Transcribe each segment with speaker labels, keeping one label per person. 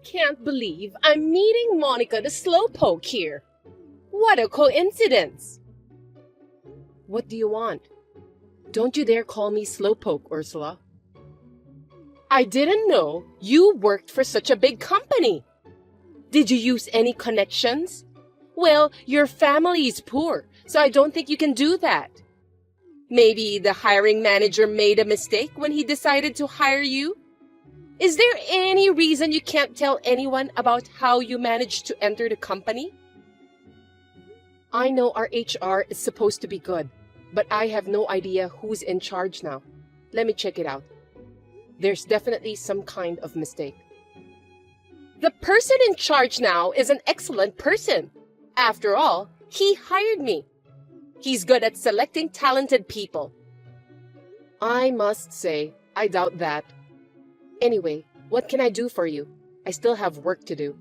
Speaker 1: can't believe I'm meeting Monica the Slowpoke here. What a coincidence! What do you want? Don't you dare call me Slowpoke, Ursula. I didn't know you worked for such a big company. Did you use any connections? Well, your family is poor, so I don't think you can do that. Maybe the hiring manager made a mistake when he decided to hire you? Is there any reason you can't tell anyone about how you managed to enter the company? I know our HR is supposed to be good, but I have no idea who's in charge now. Let me check it out. There's definitely some kind of mistake. The person in charge now is an excellent person. After all, he hired me. He's good at selecting talented people. I must say, I doubt that. Anyway, what can I do for you? I still have work to do.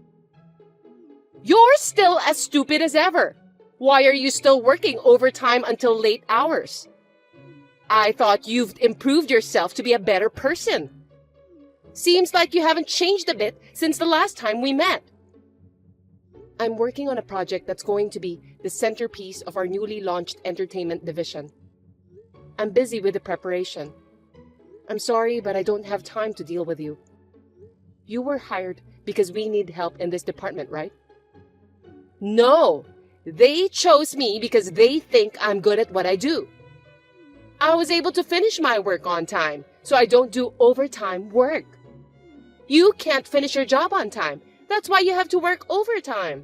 Speaker 1: You're still as stupid as ever. Why are you still working overtime until late hours? I thought you've improved yourself to be a better person. Seems like you haven't changed a bit since the last time we met. I'm working on a project that's going to be the centerpiece of our newly launched entertainment division. I'm busy with the preparation. I'm sorry, but I don't have time to deal with you. You were hired because we need help in this department, right? No, they chose me because they think I'm good at what I do. I was able to finish my work on time, so I don't do overtime work. You can't finish your job on time. That's why you have to work overtime.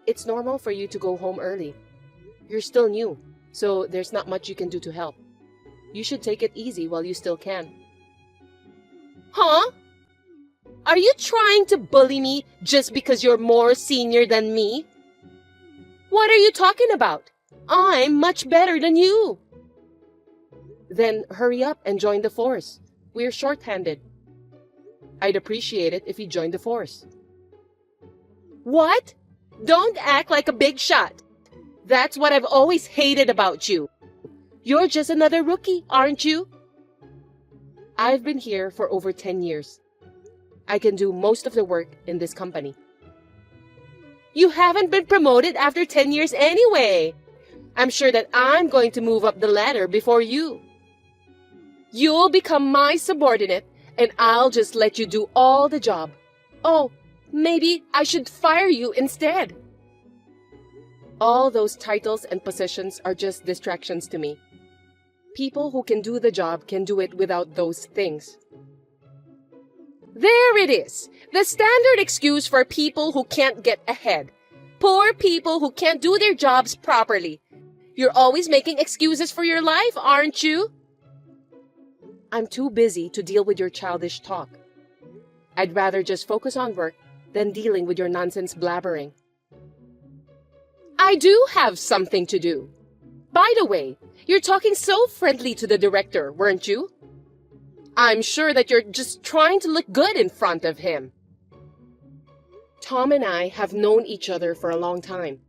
Speaker 1: It's normal for you to go home early. You're still new, so there's not much you can do to help. You should take it easy while you still can. Huh? Are you trying to bully me just because you're more senior than me? What are you talking about? I'm much better than you. Then hurry up and join the force. We're short-handed. I'd appreciate it if you joined the force. What? Don't act like a big shot. That's what I've always hated about you. You're just another rookie, aren't you? I've been here for over 10 years. I can do most of the work in this company. You haven't been promoted after 10 years anyway. I'm sure that I'm going to move up the ladder before you. You'll become my subordinate, and I'll just let you do all the job. Oh, maybe I should fire you instead. All those titles and positions are just distractions to me. People who can do the job can do it without those things. There it is, the standard excuse for people who can't get ahead. Poor people who can't do their jobs properly. You're always making excuses for your life, aren't you? I'm too busy to deal with your childish talk. I'd rather just focus on work than dealing with your nonsense blabbering. I do have something to do. By the way, you're talking so friendly to the director, weren't you? I'm sure that you're just trying to look good in front of him. Tom and I have known each other for a long time.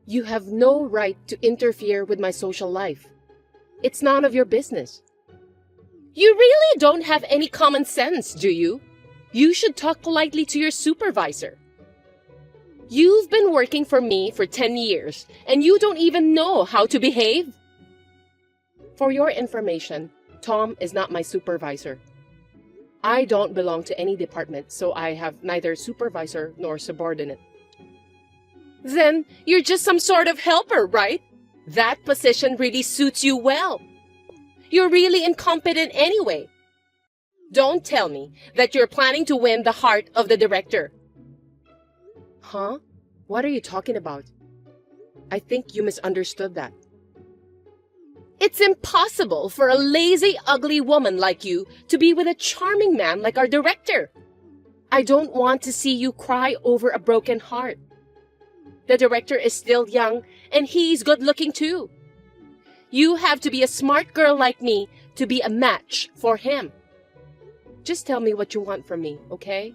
Speaker 1: You have no right to interfere with my social life. It's none of your business. You really don't have any common sense, do you? You should talk politely to your supervisor. You've been working for me for 10 years, and you don't even know how to behave? For your information, Tom is not my supervisor. I don't belong to any department, so I have neither supervisor nor subordinate. Then you're just some sort of helper, right? That position really suits you well. You're really incompetent anyway. Don't tell me that you're planning to win the heart of the director. Huh? What are you talking about? I think you misunderstood that. It's impossible for a lazy, ugly woman like you to be with a charming man like our director. I don't want to see you cry over a broken heart. The director is still young, and he's good-looking too. You have to be a smart girl like me to be a match for him. Just tell me what you want from me, okay?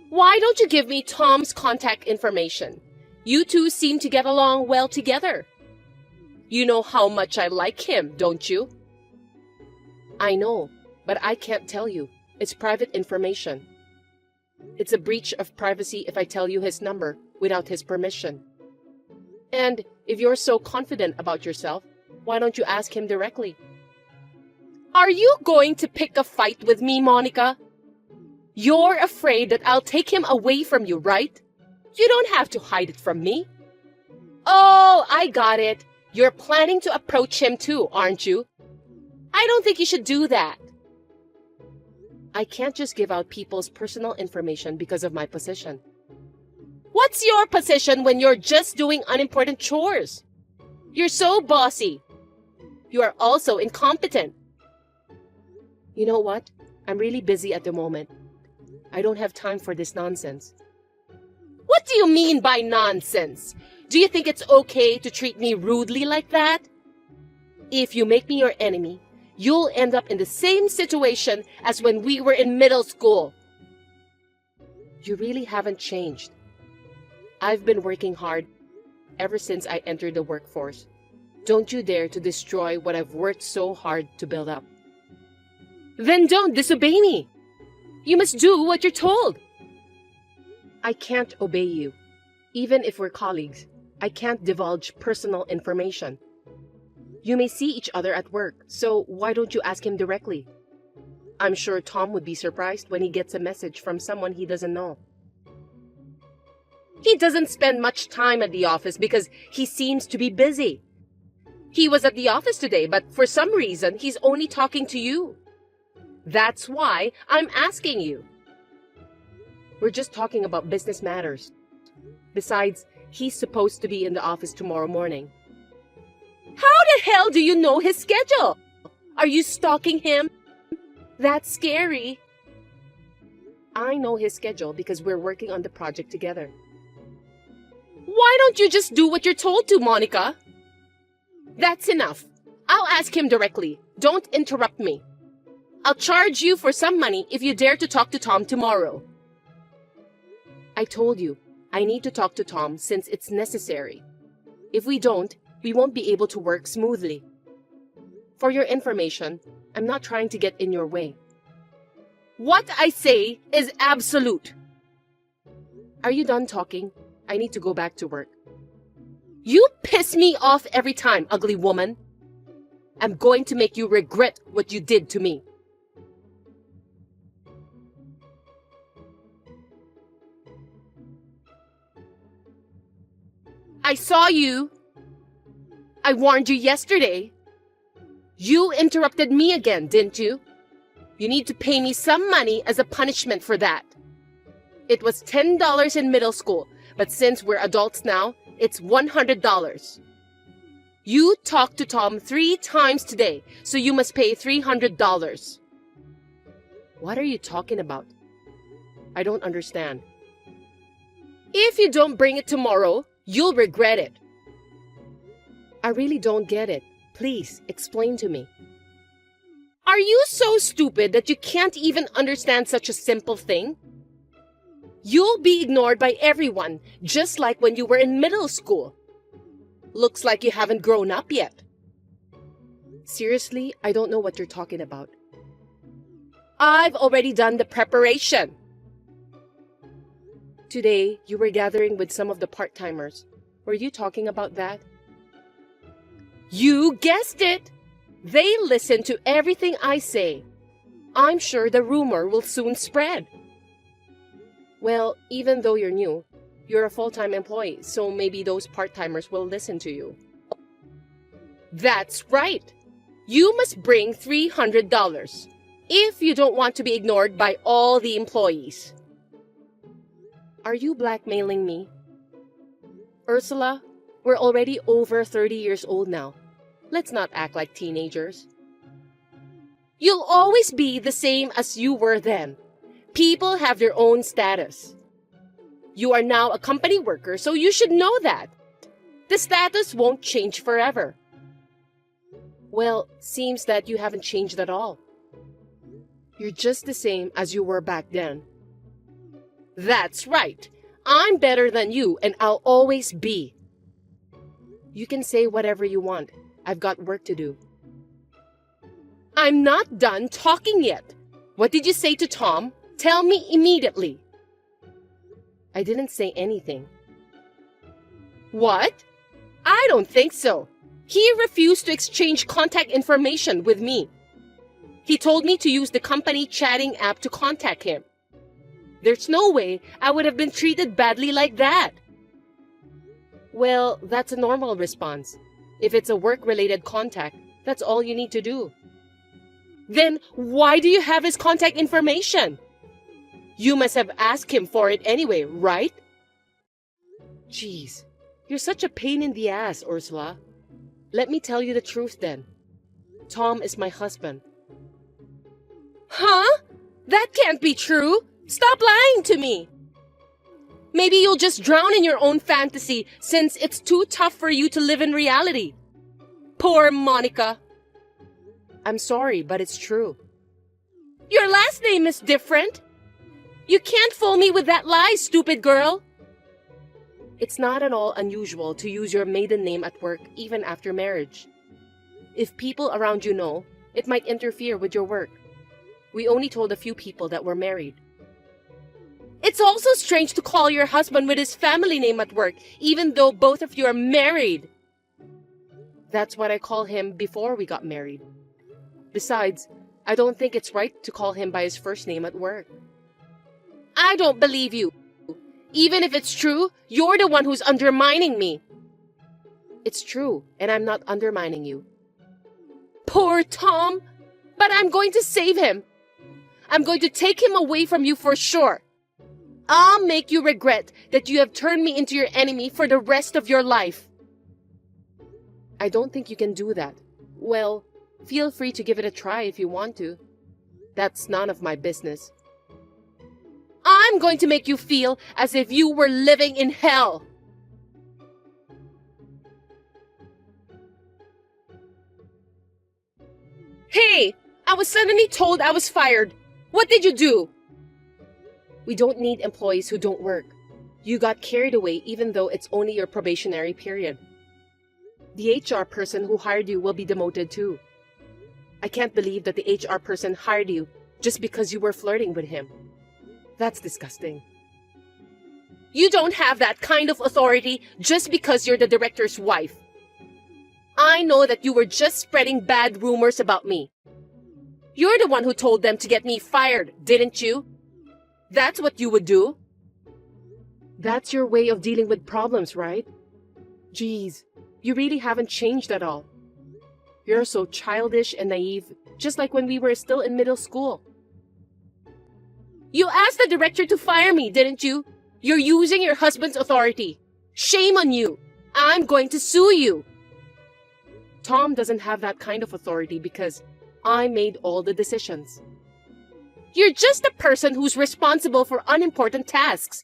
Speaker 1: Why don't you give me Tom's contact information? You two seem to get along well together. You know how much I like him, don't you? I know, but I can't tell you. It's private information. It's a breach of privacy if I tell you his number without his permission. And if you're so confident about yourself, why don't you ask him directly? Are you going to pick a fight with me, Monica? You're afraid that I'll take him away from you, right? You don't have to hide it from me. Oh, I got it. You're planning to approach him too, aren't you? I don't think you should do that. I can't just give out people's personal information because of my position. What's your position when you're just doing unimportant chores? You're so bossy. You are also incompetent. You know what? I'm really busy at the moment. I don't have time for this nonsense. What do you mean by nonsense? Do you think it's okay to treat me rudely like that? If you make me your enemy, you'll end up in the same situation as when we were in middle school. You really haven't changed. I've been working hard ever since I entered the workforce. Don't you dare to destroy what I've worked so hard to build up. Then don't disobey me. You must do what you're told. I can't obey you. Even if we're colleagues, I can't divulge personal information. You may see each other at work, so why don't you ask him directly? I'm sure Tom would be surprised when he gets a message from someone he doesn't know. He doesn't spend much time at the office because he seems to be busy. He was at the office today, but for some reason, he's only talking to you. That's why I'm asking you. We're just talking about business matters. Besides, he's supposed to be in the office tomorrow morning. How the hell do you know his schedule? Are you stalking him? That's scary. I know his schedule because we're working on the project together. Why don't you just do what you're told to, Monica? That's enough. I'll ask him directly. Don't interrupt me. I'll charge you for some money if you dare to talk to Tom tomorrow. I told you, I need to talk to Tom since it's necessary. If we don't, we won't be able to work smoothly. For your information, I'm not trying to get in your way. What I say is absolute. Are you done talking? I need to go back to work. You piss me off every time, ugly woman. I'm going to make you regret what you did to me. I saw you. I warned you yesterday. You interrupted me again, didn't you? You need to pay me some money as a punishment for that. It was $10 in middle school, but since we're adults now, it's $100. You talked to Tom 3 times today, so you must pay $300. What are you talking about? I don't understand. If you don't bring it tomorrow, you'll regret it. I really don't get it. Please, explain to me. Are you so stupid that you can't even understand such a simple thing? You'll be ignored by everyone, just like when you were in middle school. Looks like you haven't grown up yet. Seriously, I don't know what you're talking about. I've already done the preparation. Today, you were gathering with some of the part-timers. Were you talking about that? You guessed it! They listen to everything I say. I'm sure the rumor will soon spread. Well, even though you're new, you're a full-time employee, so maybe those part-timers will listen to you. That's right! You must bring $300 if you don't want to be ignored by all the employees. Are you blackmailing me? Ursula, we're already over 30 years old now. Let's not act like teenagers. You'll always be the same as you were then. People have their own status. You are now a company worker, so you should know that. The status won't change forever. Well, seems that you haven't changed at all. You're just the same as you were back then. That's right. I'm better than you, and I'll always be. You can say whatever you want. I've got work to do. I'm not done talking yet. What did you say to Tom? Tell me immediately. I didn't say anything. What? I don't think so. He refused to exchange contact information with me. He told me to use the company chatting app to contact him. There's no way I would have been treated badly like that. Well, that's a normal response. If it's a work-related contact, that's all you need to do. Then why do you have his contact information? You must have asked him for it anyway, right? Jeez, you're such a pain in the ass, Ursula. Let me tell you the truth then. Tom is my husband. Huh? That can't be true. Stop lying to me. Maybe you'll just drown in your own fantasy since it's too tough for you to live in reality. Poor Monica. I'm sorry, but it's true. Your last name is different. You can't fool me with that lie, stupid girl. It's not at all unusual to use your maiden name at work even after marriage. If people around you know, it might interfere with your work. We only told a few people that we're married. It's also strange to call your husband with his family name at work, even though both of you are married. That's what I call him before we got married. Besides, I don't think it's right to call him by his first name at work. I don't believe you. Even if it's true, you're the one who's undermining me. It's true, and I'm not undermining you. Poor Tom! But I'm going to save him. I'm going to take him away from you for sure. I'll make you regret that you have turned me into your enemy for the rest of your life. I don't think you can do that. Well, feel free to give it a try if you want to. That's none of my business. I'm going to make you feel as if you were living in hell. Hey, I was suddenly told I was fired. What did you do? We don't need employees who don't work. You got carried away even though it's only your probationary period. The HR person who hired you will be demoted too. I can't believe that the HR person hired you just because you were flirting with him. That's disgusting. You don't have that kind of authority just because you're the director's wife. I know that you were just spreading bad rumors about me. You're the one who told them to get me fired, didn't you? That's what you would do. That's your way of dealing with problems, right? Geez, you really haven't changed at all. You're so childish and naive, just like when we were still in middle school. You asked the director to fire me, didn't you? You're using your husband's authority. Shame on you. I'm going to sue you. Tom doesn't have that kind of authority because I made all the decisions. You're just a person who's responsible for unimportant tasks.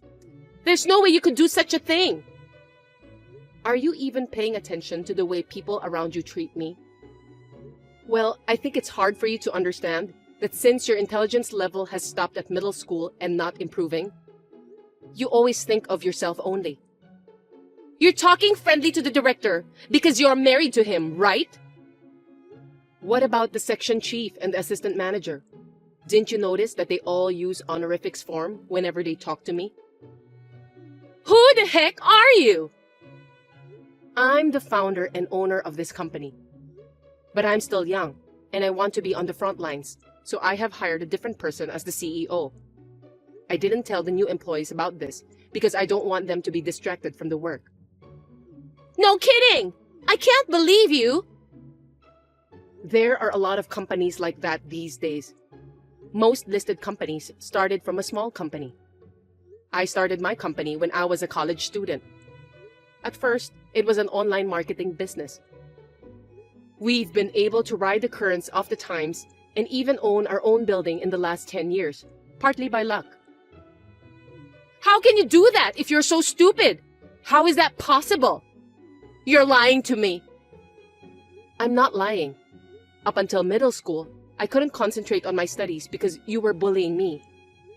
Speaker 1: There's no way you could do such a thing. Are you even paying attention to the way people around you treat me? Well, I think it's hard for you to understand that since your intelligence level has stopped at middle school and not improving, you always think of yourself only. You're talking friendly to the director because you're married to him, right? What about the section chief and the assistant manager? Didn't you notice that they all use honorifics form whenever they talk to me? Who the heck are you? I'm the founder and owner of this company. But I'm still young, and I want to be on the front lines, so I have hired a different person as the CEO. I didn't tell the new employees about this because I don't want them to be distracted from the work. No kidding! I can't believe you! There are a lot of companies like that these days. Most listed companies started from a small company. I started my company when I was a college student. At first, it was an online marketing business. We've been able to ride the currents of the times and even own our own building in the last 10 years, partly by luck. How can you do that if you're so stupid? How is that possible? You're lying to me. I'm not lying. Up until middle school, I couldn't concentrate on my studies because you were bullying me.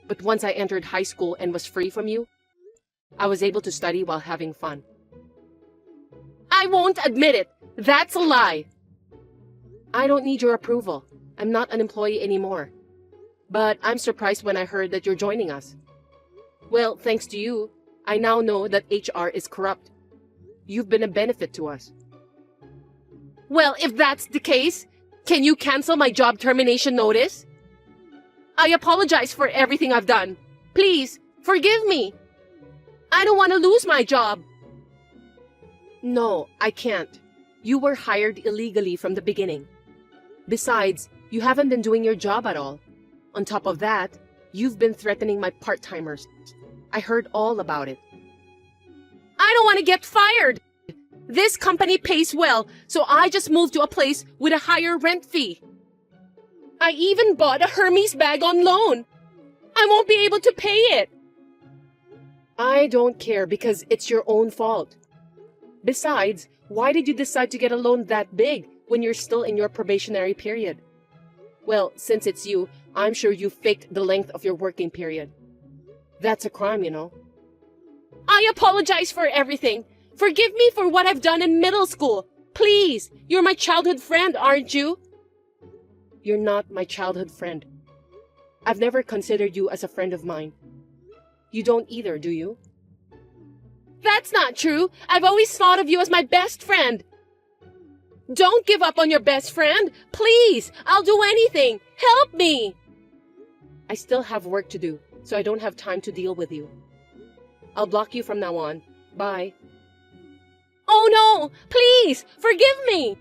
Speaker 1: But once I entered high school and was free from you, I was able to study while having fun. I won't admit it. That's a lie. I don't need your approval. I'm not an employee anymore. But I'm surprised when I heard that you're joining us. Well, thanks to you, I now know that HR is corrupt. You've been a benefit to us. Well, if that's the case, can you cancel my job termination notice? I apologize for everything I've done. Please, forgive me. I don't want to lose my job. No, I can't. You were hired illegally from the beginning. Besides, you haven't been doing your job at all. On top of that, you've been threatening my part-timers. I heard all about it. I don't want to get fired. This company pays well, so I just moved to a place with a higher rent fee. I even bought a Hermes bag on loan. I won't be able to pay it. I don't care because it's your own fault. Besides, why did you decide to get a loan that big when you're still in your probationary period? Well, since it's you, I'm sure you faked the length of your working period. That's a crime, you know. I apologize for everything. Forgive me for what I've done in middle school. Please, you're my childhood friend, aren't you? You're not my childhood friend. I've never considered you as a friend of mine. You don't either, do you? That's not true. I've always thought of you as my best friend. Don't give up on your best friend. Please, I'll do anything. Help me. I still have work to do, so I don't have time to deal with you. I'll block you from now on. Bye. Oh no! Please, forgive me!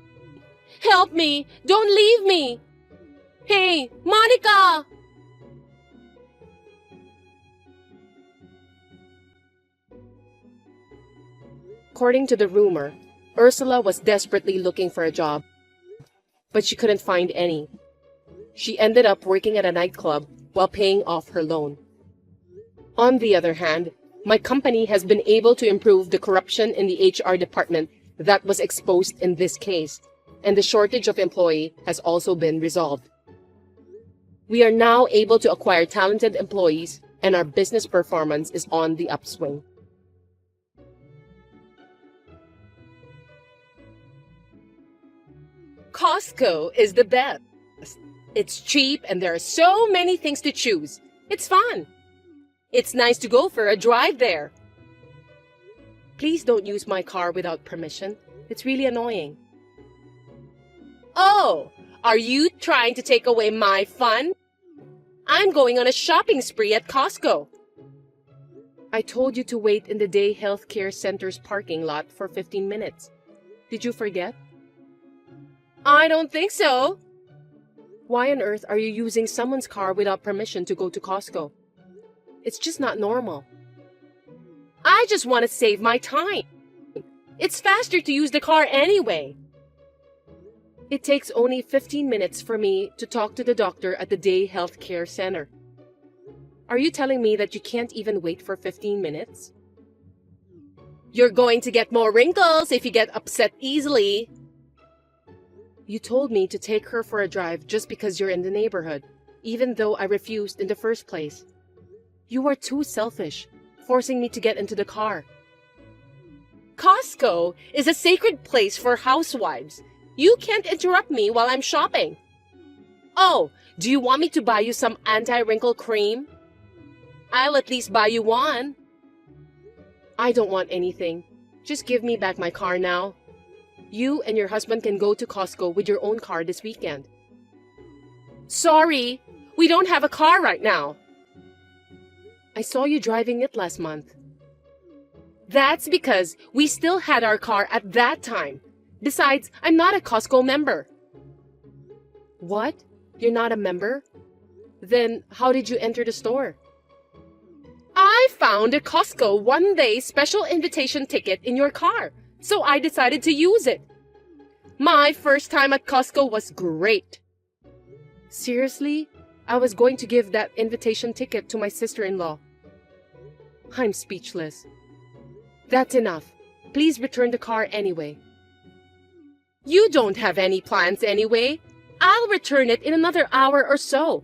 Speaker 1: Help me! Don't leave me! Hey, Monica! According to the rumor, Ursula was desperately looking for a job, but she couldn't find any. She ended up working at a nightclub while paying off her loan. On the other hand, my company has been able to improve the corruption in the HR department that was exposed in this case, and the shortage of employee has also been resolved. We are now able to acquire talented employees, and our business performance is on the upswing. Costco is the best. It's cheap and there are so many things to choose. It's fun. It's nice to go for a drive there. Please don't use my car without permission. It's really annoying. Oh, are you trying to take away my fun? I'm going on a shopping spree at Costco. I told you to wait in the Day Health Care Center's parking lot for 15 minutes. Did you forget? I don't think so. Why on earth are you using someone's car without permission to go to Costco? It's just not normal. I just want to save my time. It's faster to use the car anyway. It takes only 15 minutes for me to talk to the doctor at the Day Health Care Center. Are you telling me that you can't even wait for 15 minutes? You're going to get more wrinkles if you get upset easily. You told me to take her for a drive just because you're in the neighborhood, even though I refused in the first place. You are too selfish, forcing me to get into the car. Costco is a sacred place for housewives. You can't interrupt me while I'm shopping. Oh, do you want me to buy you some anti-wrinkle cream? I'll at least buy you one. I don't want anything. Just give me back my car now. You and your husband can go to Costco with your own car this weekend. Sorry, we don't have a car right now. I saw you driving it last month. That's because we still had our car at that time. Besides, I'm not a Costco member. What? You're not a member? Then how did you enter the store? I found a Costco one-day special invitation ticket in your car, so I decided to use it. My first time at Costco was great. Seriously? I was going to give that invitation ticket to my sister-in-law. I'm speechless. That's enough. Please return the car anyway. You don't have any plans anyway. I'll return it in another hour or so.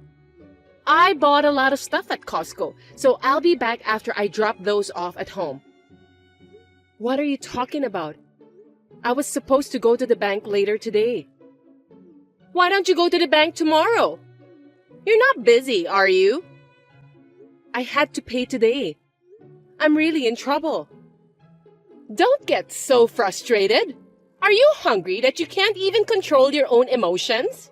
Speaker 1: I bought a lot of stuff at Costco, so I'll be back after I drop those off at home. What are you talking about? I was supposed to go to the bank later today. Why don't you go to the bank tomorrow? You're not busy, are you? I had to pay today. I'm really in trouble. Don't get so frustrated. Are you hungry that you can't even control your own emotions?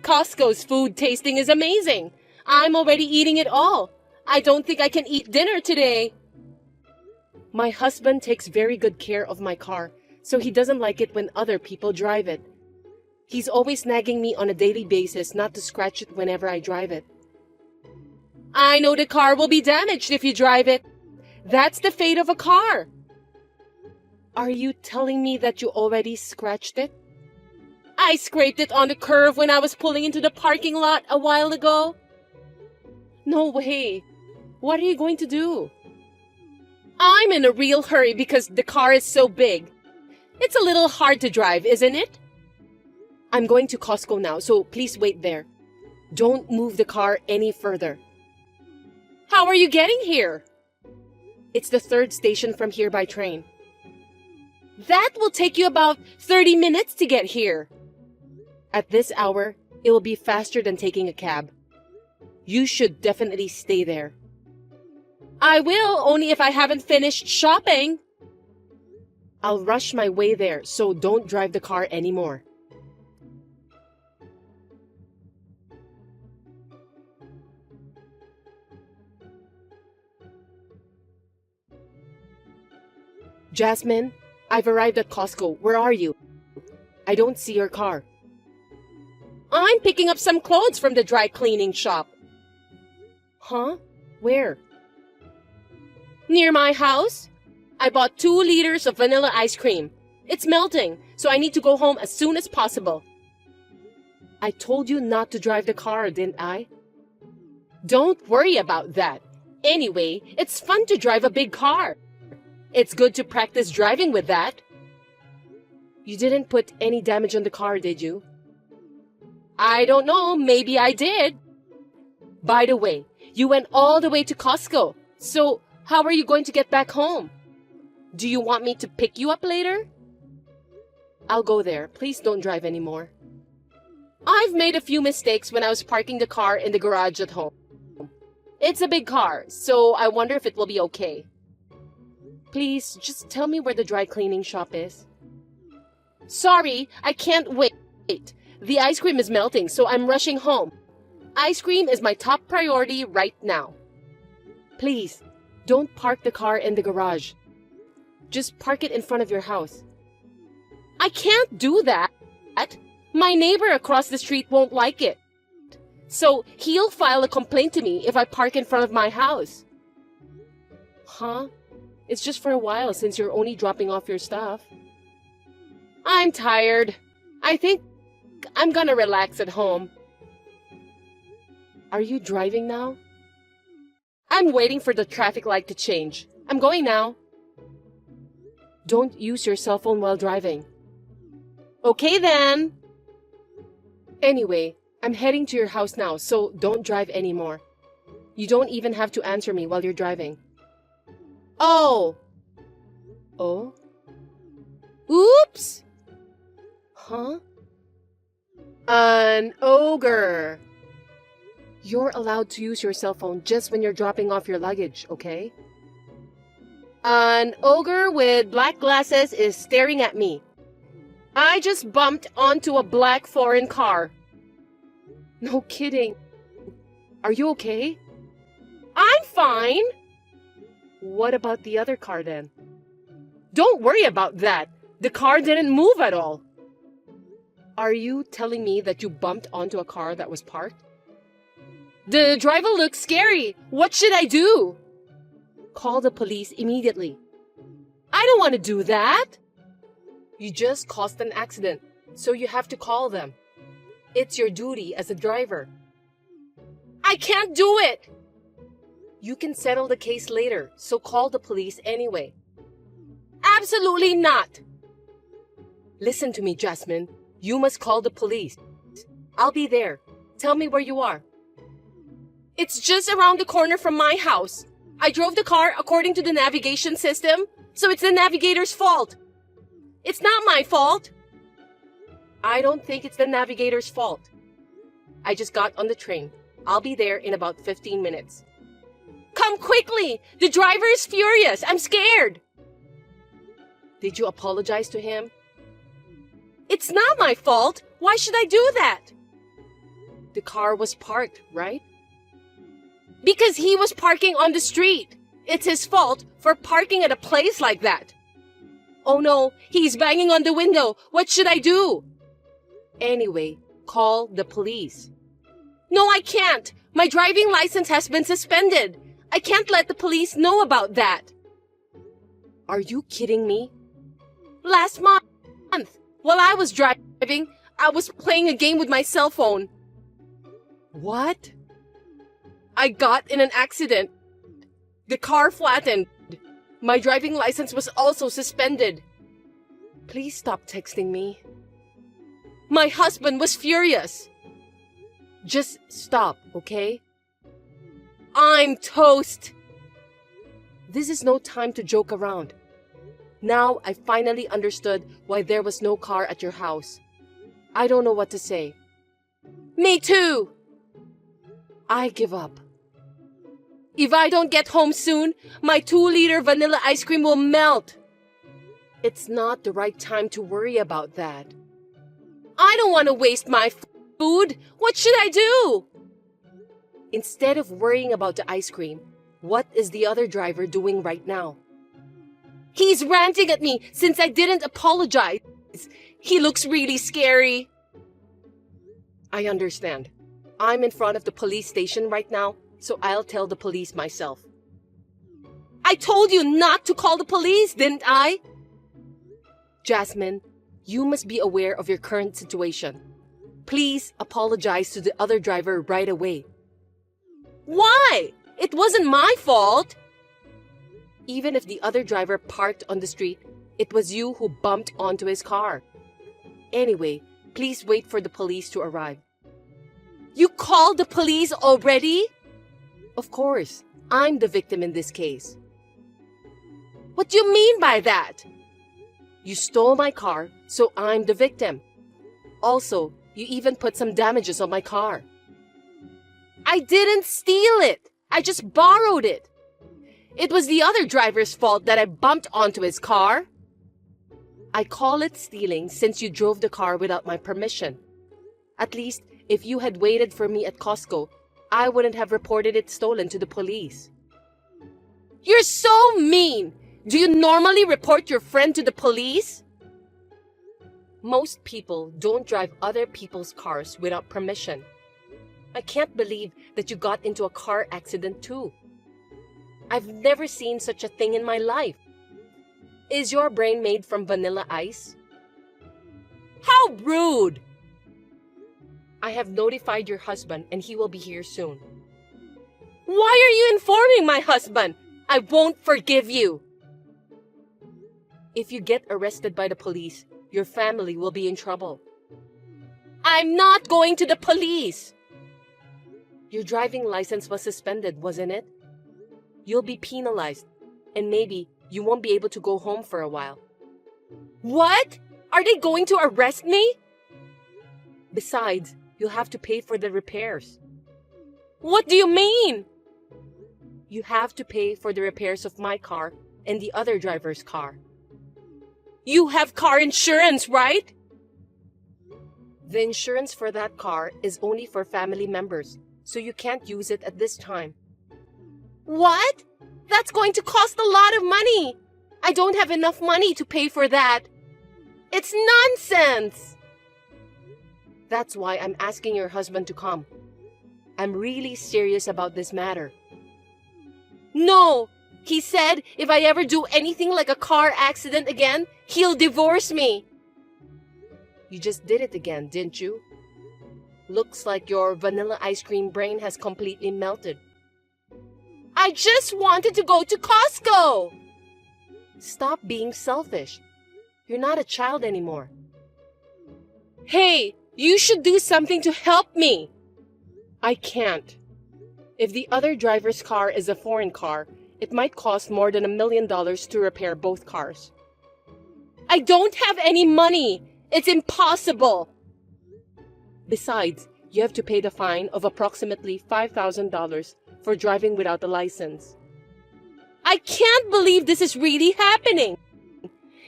Speaker 1: Costco's food tasting is amazing. I'm already eating it all. I don't think I can eat dinner today. My husband takes very good care of my car, so he doesn't like it when other people drive it. He's always nagging me on a daily basis not to scratch it whenever I drive it. I know the car will be damaged if you drive it. That's the fate of a car. Are you telling me that you already scratched it? I scraped it on the curb when I was pulling into the parking lot a while ago. No way. What are you going to do? I'm in a real hurry because the car is so big. It's a little hard to drive, isn't it? I'm going to Costco now, so please wait there. Don't move the car any further. How are you getting here? It's the 3rd station from here by train. That will take you about 30 minutes to get here. At this hour, it will be faster than taking a cab. You should definitely stay there. I will, only if I haven't finished shopping. I'll rush my way there, so don't drive the car anymore. Jasmine, I've arrived at Costco. Where are you? I don't see your car. I'm picking up some clothes from the dry cleaning shop. Huh? Where? Near my house. I bought 2 liters of vanilla ice cream. It's melting, so I need to go home as soon as possible. I told you not to drive the car, didn't I? Don't worry about that. Anyway, it's fun to drive a big car. It's good to practice driving with that. You didn't put any damage on the car, did you? I don't know. Maybe I did. By the way, you went all the way to Costco. So, how are you going to get back home? Do you want me to pick you up later? I'll go there. Please don't drive anymore. I've made a few mistakes when I was parking the car in the garage at home. It's a big car, so I wonder if it will be okay. Please, just tell me where the dry cleaning shop is. Sorry, I can't wait. The ice cream is melting, so I'm rushing home. Ice cream is my top priority right now. Please, don't park the car in the garage. Just park it in front of your house. I can't do that. My neighbor across the street won't like it. So he'll file a complaint to me if I park in front of my house. Huh? It's just for a while since you're only dropping off your stuff. I'm tired. I think I'm gonna relax at home. Are you driving now? I'm waiting for the traffic light to change. I'm going now. Don't use your cell phone while driving. Okay then. Anyway, I'm heading to your house now, so don't drive anymore. You don't even have to answer me while you're driving. Oh. Oh? Oops! Huh? An ogre. You're allowed to use your cell phone just when you're dropping off your luggage, okay? An ogre with black glasses is staring at me. I just bumped onto a black foreign car. No kidding. Are you okay? I'm fine. What about the other car then? Don't worry about that. The car didn't move at all. Are you telling me that you bumped onto a car that was parked? The driver looks scary. What should I do? Call the police immediately. I don't want to do that. You just caused an accident, so you have to call them. It's your duty as a driver. I can't do it. You can settle the case later, so call the police anyway. Absolutely not. Listen to me, Jasmine. You must call the police. I'll be there. Tell me where you are. It's just around the corner from my house. I drove the car according to the navigation system, so it's the navigator's fault. It's not my fault. I don't think it's the navigator's fault. I just got on the train. I'll be there in about 15 minutes. Come quickly! The driver is furious! I'm scared! Did you apologize to him? It's not my fault! Why should I do that? The car was parked, right? Because he was parking on the street. It's his fault for parking at a place like that. Oh no, he's banging on the window. What should I do? Anyway, call the police. No, I can't. My driving license has been suspended. I can't let the police know about that. Are you kidding me? Last month, while I was driving, I was playing a game with my cell phone. What? I got in an accident. The car flattened. My driving license was also suspended. Please stop texting me. My husband was furious. Just stop, okay? I'm toast. This is no time to joke around. Now I finally understood why there was no car at your house. I don't know what to say. Me too. I give up. If I don't get home soon, my 2-liter vanilla ice cream will melt. It's not the right time to worry about that. I don't want to waste my food. What should I do? Instead of worrying about the ice cream, what is the other driver doing right now? He's ranting at me since I didn't apologize. He looks really scary. I understand. I'm in front of the police station right now, so I'll tell the police myself. I told you not to call the police, didn't I? Jasmine, you must be aware of your current situation. Please apologize to the other driver right away. Why? It wasn't my fault. Even if the other driver parked on the street, it was you who bumped onto his car. Anyway, please wait for the police to arrive. You called the police already? Of course, I'm the victim in this case. What do you mean by that? You stole my car, so I'm the victim. Also, you even put some damages on my car. I didn't steal it. I just borrowed it. It was the other driver's fault that I bumped onto his car. I call it stealing since you drove the car without my permission. At least, if you had waited for me at Costco, I wouldn't have reported it stolen to the police. You're so mean! Do you normally report your friend to the police? Most people don't drive other people's cars without permission. I can't believe that you got into a car accident too. I've never seen such a thing in my life. Is your brain made from vanilla ice? How rude! I have notified your husband and he will be here soon. Why are you informing my husband? I won't forgive you. If you get arrested by the police, your family will be in trouble. I'm not going to the police. Your driving license was suspended, wasn't it? You'll be penalized, and maybe you won't be able to go home for a while. What? Are they going to arrest me? Besides, you'll have to pay for the repairs. What do you mean? You have to pay for the repairs of my car and the other driver's car. You have car insurance, right? The insurance for that car is only for family members, so you can't use it at this time. What? That's going to cost a lot of money. I don't have enough money to pay for that. It's nonsense. That's why I'm asking your husband to come. I'm really serious about this matter. No, he said if I ever do anything like a car accident again, he'll divorce me. You just did it again, didn't you? Looks like your vanilla ice cream brain has completely melted. I just wanted to go to Costco. Stop being selfish. You're not a child anymore. Hey, you should do something to help me. I can't. If the other driver's car is a foreign car, it might cost more than $1 million to repair both cars. I don't have any money. It's impossible. Besides, you have to pay the fine of approximately $5,000 for driving without a license. I can't believe this is really happening!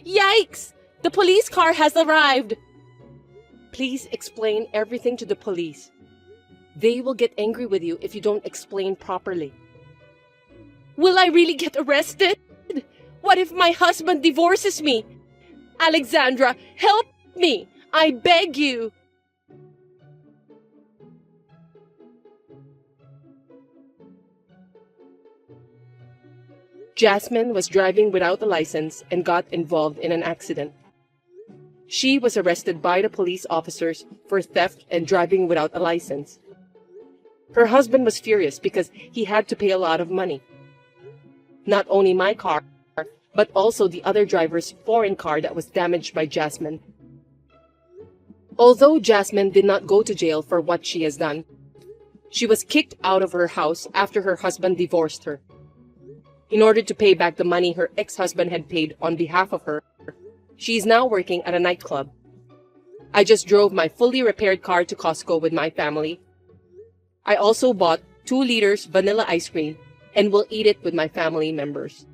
Speaker 1: Yikes! The police car has arrived! Please explain everything to the police. They will get angry with you if you don't explain properly. Will I really get arrested? What if my husband divorces me? Alexandra, help me! I beg you! Jasmine was driving without a license and got involved in an accident. She was arrested by the police officers for theft and driving without a license. Her husband was furious because he had to pay a lot of money. Not only my car, but also the other driver's foreign car that was damaged by Jasmine. Although Jasmine did not go to jail for what she has done, she was kicked out of her house after her husband divorced her. In order to pay back the money her ex-husband had paid on behalf of her, she is now working at a nightclub. I just drove my fully repaired car to Costco with my family. I also bought 2 liters vanilla ice cream and will eat it with my family members.